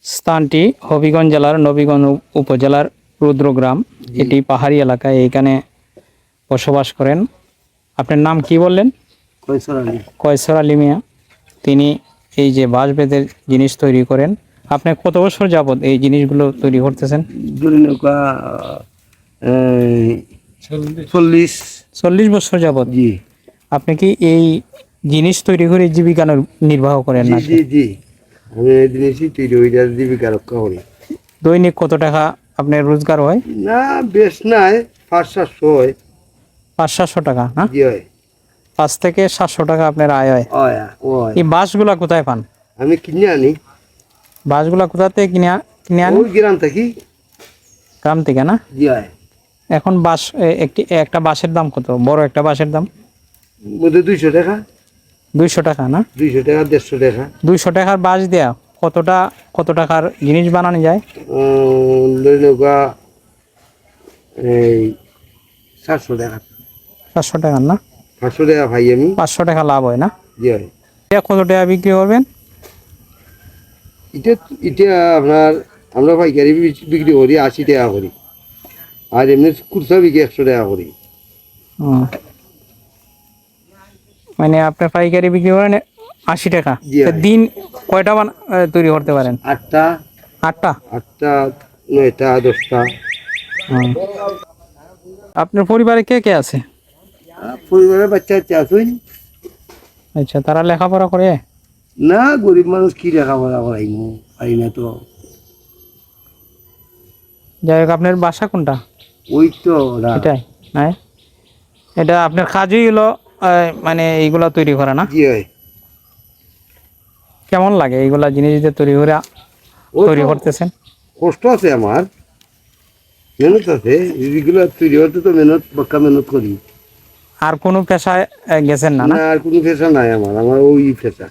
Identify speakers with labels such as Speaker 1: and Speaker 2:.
Speaker 1: স্থানটি হবিগঞ্জ জেলার নবীগঞ্জ উপজেলার রুদ্রগ্রাম। এটি পাহাড়ি এলাকায়, এইখানে বসবাস করেন। আপনার নাম কি বললেন? কয়সর আলী মিয়া। তিনি এই যে বাঁশ বেতের জিনিস তৈরি করেন। আপনি কত বছর যাবত এই জিনিসগুলো তৈরি করতেছেন? 40 বছর যাবত।
Speaker 2: জি
Speaker 1: আপনি কি এই জিনিস তৈরি করে জীবিকা নির্বাহ করেন? না
Speaker 2: জি জি আমি এই জিনিসই তৈরি হয়ে যায় জীবিকা রক্ষা করি।
Speaker 1: দৈনিক কত টাকা আপনার রোজগার হয়?
Speaker 2: না বেশ নাই, 500-700 হয়।
Speaker 1: 500-700 টাকা না?
Speaker 2: জি হয়।
Speaker 1: 5 থেকে 700 টাকা আপনার আয় হয়।
Speaker 2: হয়।
Speaker 1: এই বাঁশগুলা কোথায় পান?
Speaker 2: আমি কিনে আনি।
Speaker 1: বাঁশগুলা কোথা থেকে কিনে আনেন?
Speaker 2: ওই গ্রাম থাকি।
Speaker 1: গ্রাম থেকে না?
Speaker 2: জি হয়।
Speaker 1: এখন বাঁশ একটা বাঁশের দাম কত? বড় একটা বাঁশের দাম
Speaker 2: মধ্যে 200 টাকা।
Speaker 1: 200 টাকা না?
Speaker 2: 200 টাকা 150 টাকা।
Speaker 1: 200 টাকার বাঁশ দেয়া কত টাকার জিনিস বানানো যায়?
Speaker 2: নৌকা এই 700 টাকা।
Speaker 1: 500 টাকার না?
Speaker 2: 500 টাকা ভাই আমি।
Speaker 1: 500 টাকা লাভ হয় না?
Speaker 2: জি হয়।
Speaker 1: এটা কত টাকা বিক্রি করবেন?
Speaker 2: এটা এটা আপনার আমরা পাইকারি বিক্রি করি 80 টাকা করি, আর এমনি খুচরা বিক্রি 100 টাকা করি।
Speaker 1: হুম। মানে আপনি পাইকারি বিক্রি করেন 80 টাকা।
Speaker 2: জি
Speaker 1: তা
Speaker 2: ভাই।
Speaker 1: দিন কয়টা তৈরি করতে পারেন?
Speaker 2: 8টা
Speaker 1: 8টা?
Speaker 2: 8টা 9টা 10টা।
Speaker 1: হুম। আপনার পরিবারে কে কে আছে?
Speaker 2: পরিবারের বাচ্চা আছেন।
Speaker 1: আচ্ছা, তারা লেখাপড়া করে?
Speaker 2: না, গরিব মানুষ কি লেখাপড়া করাইমু, পারি না তো।
Speaker 1: যাই হোক, আপনার বাসা কোনটা?
Speaker 2: ওই তো না।
Speaker 1: এটাই না? এটা আপনার কাজই হলো মানে এইগুলা তৈরি করা না?
Speaker 2: জি হয়।
Speaker 1: কেমন লাগে এইগুলা জিনিস যে তৈরি করতেছেন?
Speaker 2: কষ্ট আছে আমার, মেহনত আছে। এগুলো তৈরি হতে তো মেহনত করি।
Speaker 1: আর কোনো পেশায় গেছেন না?
Speaker 2: না আর কোনো পেশা নাই আমার, ওই পেশা।